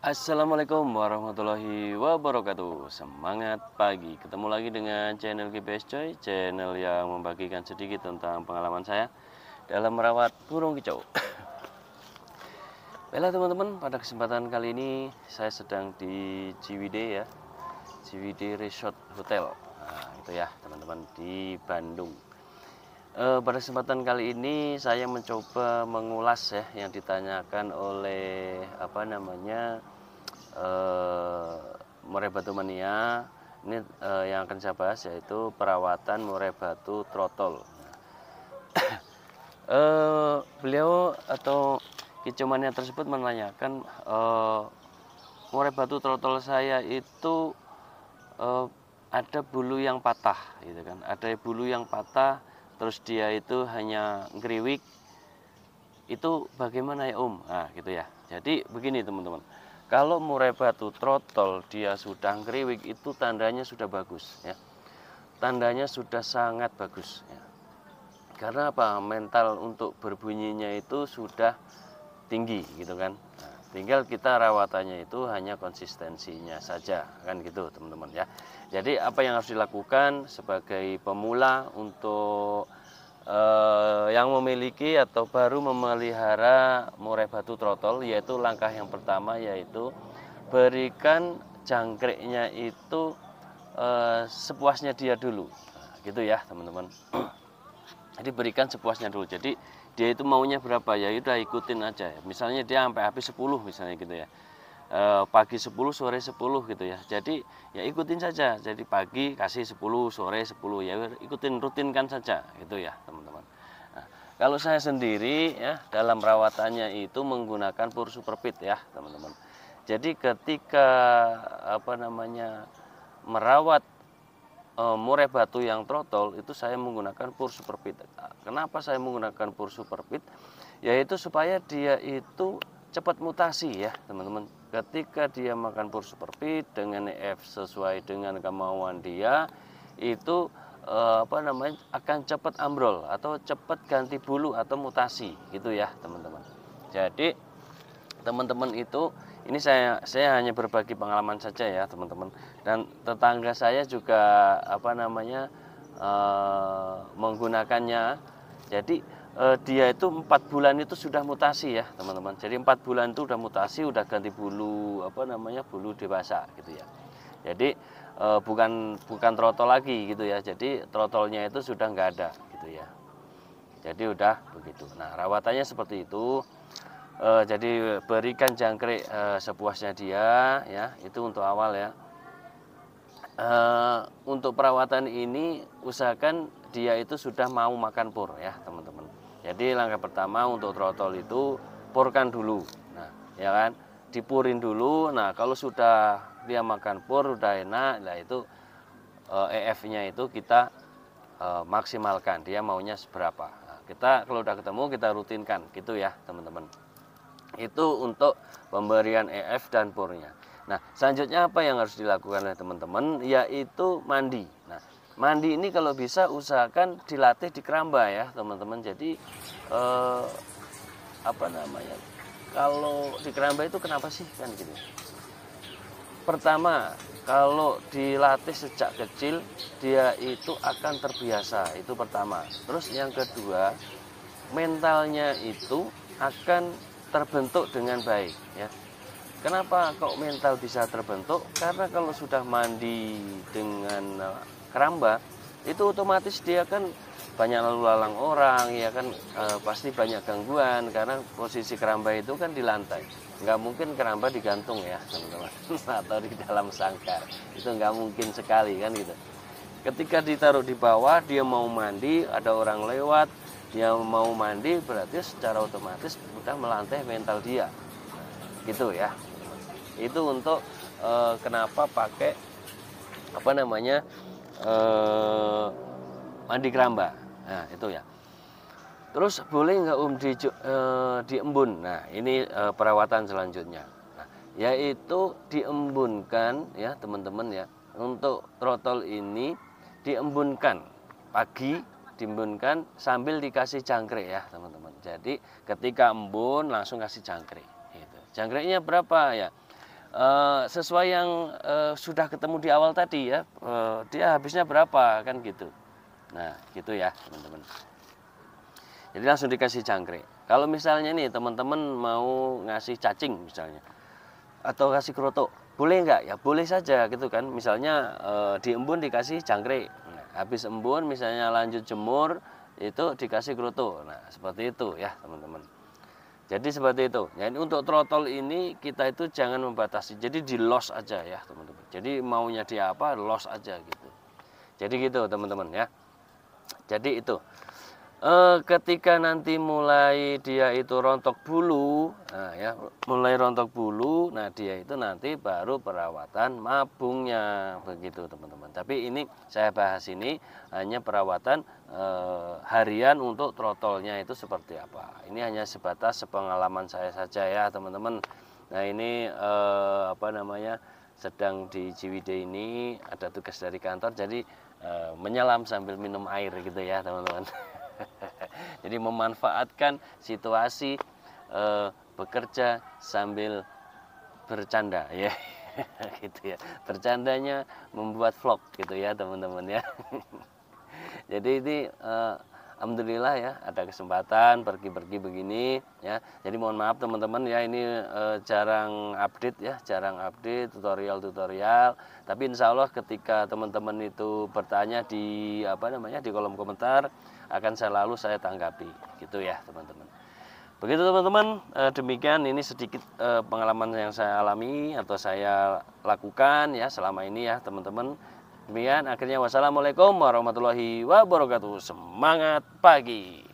Assalamualaikum warahmatullahi wabarakatuh. Semangat pagi. Ketemu lagi dengan channel GPS Coy, channel yang membagikan sedikit tentang pengalaman saya dalam merawat burung kicau. Baiklah teman-teman, pada kesempatan kali ini saya sedang di Ciwidey ya, Ciwidey Resort Hotel. Nah, itu ya teman-teman di Bandung. Pada kesempatan kali ini saya mencoba mengulas ya yang ditanyakan oleh eh, murai batu mania. Ini yang akan saya bahas yaitu perawatan murai batu trotol. Beliau atau kicau mania tersebut menanyakan murai batu trotol saya itu ada bulu yang patah gitu kan, ada bulu yang patah, terus dia itu hanya ngeriwik. Itu bagaimana ya Om? Nah gitu ya. Jadi begini teman-teman, kalau murai batu trotol dia sudah ngeriwik itu tandanya sudah bagus ya, tandanya sudah sangat bagus ya. Karena apa? Mental untuk berbunyinya itu sudah tinggi gitu kan. Nah, tinggal kita rawatannya itu hanya konsistensinya saja kan gitu teman-teman ya. Jadi apa yang harus dilakukan sebagai pemula untuk yang memiliki atau baru memelihara murai batu trotol, yaitu langkah yang pertama yaitu berikan jangkriknya itu sepuasnya dia dulu. Nah, gitu ya teman-teman. Jadi berikan sepuasnya dulu. Jadi dia itu maunya berapa ya udah ikutin aja. Misalnya dia sampai habis 10 misalnya gitu ya. Pagi 10 sore 10 gitu ya. Jadi ya ikutin saja. Jadi pagi kasih 10 sore 10 ya ikutin, rutinkan saja gitu ya teman-teman. Nah, kalau saya sendiri ya dalam rawatannya itu menggunakan pur superpit ya teman-teman. Jadi ketika merawat murai batu yang trotol itu saya menggunakan pur superpit. Kenapa saya menggunakan pur superpit? Yaitu supaya dia itu cepat mutasi ya teman-teman. Ketika dia makan pur superpit dengan EF sesuai dengan kemauan dia, itu akan cepat ambrol atau cepat ganti bulu atau mutasi gitu ya teman-teman. Jadi teman-teman itu ini saya hanya berbagi pengalaman saja ya teman-teman, dan tetangga saya juga menggunakannya. Jadi dia itu 4 bulan itu sudah mutasi ya teman-teman. Jadi 4 bulan itu udah mutasi, udah ganti bulu bulu dewasa gitu ya. Jadi bukan trotol lagi gitu ya. Jadi trotolnya itu sudah nggak ada gitu ya. Jadi udah begitu. Nah rawatannya seperti itu. Jadi berikan jangkrik sepuasnya dia ya, itu untuk awal ya. Untuk perawatan ini usahakan dia itu sudah mau makan pur ya teman-teman. Jadi langkah pertama untuk trotol itu purkan dulu. Nah ya kan, dipurin dulu. Nah kalau sudah dia makan pur udah enak, nah itu EF-nya itu kita maksimalkan, dia maunya seberapa. Nah, kita kalau udah ketemu kita rutinkan gitu ya teman-teman. Itu untuk pemberian EF dan purnya. Nah selanjutnya apa yang harus dilakukan oleh teman-teman, yaitu mandi. Nah mandi ini kalau bisa usahakan dilatih di keramba ya teman-teman. Jadi kalau di keramba itu kenapa sih kan gitu. Pertama, kalau dilatih sejak kecil dia itu akan terbiasa, itu pertama. Terus yang kedua, mentalnya itu akan terbentuk dengan baik ya. Kenapa kok mental bisa terbentuk? Karena kalau sudah mandi dengan keramba itu otomatis dia kan banyak lalu lalang orang ya kan, pasti banyak gangguan karena posisi keramba itu kan di lantai. Nggak mungkin keramba digantung ya teman-teman atau di dalam sangkar, itu nggak mungkin sekali kan gitu. Ketika ditaruh di bawah dia mau mandi, ada orang lewat, dia mau mandi, berarti secara otomatis sudah melantai mental dia gitu ya. Itu untuk kenapa pakai mandi keramba. Nah itu ya. Terus boleh nggak diembun? Nah ini perawatan selanjutnya. Nah, yaitu diembunkan ya teman-teman ya. Untuk trotol ini diembunkan pagi, diembunkan sambil dikasih jangkrik ya teman-teman. Jadi ketika embun langsung kasih jangkrik. Gitu. Jangkriknya berapa ya? sesuai yang sudah ketemu di awal tadi ya, dia habisnya berapa kan gitu. Nah gitu ya teman-teman. Jadi langsung dikasih jangkrik. Kalau misalnya nih teman-teman mau ngasih cacing misalnya, atau kasih kerotok, boleh nggak? Ya boleh saja gitu kan. Misalnya di embun dikasih jangkrik. Nah, habis embun misalnya lanjut jemur itu dikasih kerotok. Nah seperti itu ya teman-teman. Jadi seperti itu. Jadi untuk trotol ini kita itu jangan membatasi. Jadi di los aja ya teman-teman. Jadi maunya dia apa, los aja gitu. Jadi gitu teman-teman ya. Jadi itu. Ketika nanti mulai dia itu rontok bulu, nah ya, mulai rontok bulu, nah dia itu nanti baru perawatan mabungnya begitu teman-teman. Tapi ini saya bahas ini hanya perawatan harian untuk trotolnya itu seperti apa. Ini hanya sebatas sepengalaman saya saja ya teman-teman. Nah ini apa namanya, sedang di Ciwidey ini ada tugas dari kantor, jadi menyelam sambil minum air gitu ya teman-teman. Jadi memanfaatkan situasi bekerja sambil bercanda ya. Gitu ya. Bercandanya membuat vlog gitu ya teman-teman ya. Jadi ini alhamdulillah ya ada kesempatan pergi-pergi begini ya. Jadi mohon maaf teman-teman ya, ini jarang update ya, jarang update tutorial-tutorial. Tapi insya Allah ketika teman-teman itu bertanya di apa namanya, di kolom komentar, akan selalu saya tanggapi gitu ya teman-teman. Begitu teman-teman, demikian ini sedikit pengalaman yang saya alami atau saya lakukan ya selama ini ya teman-teman. Demikian akhirnya, wassalamualaikum warahmatullahi wabarakatuh. Semangat pagi.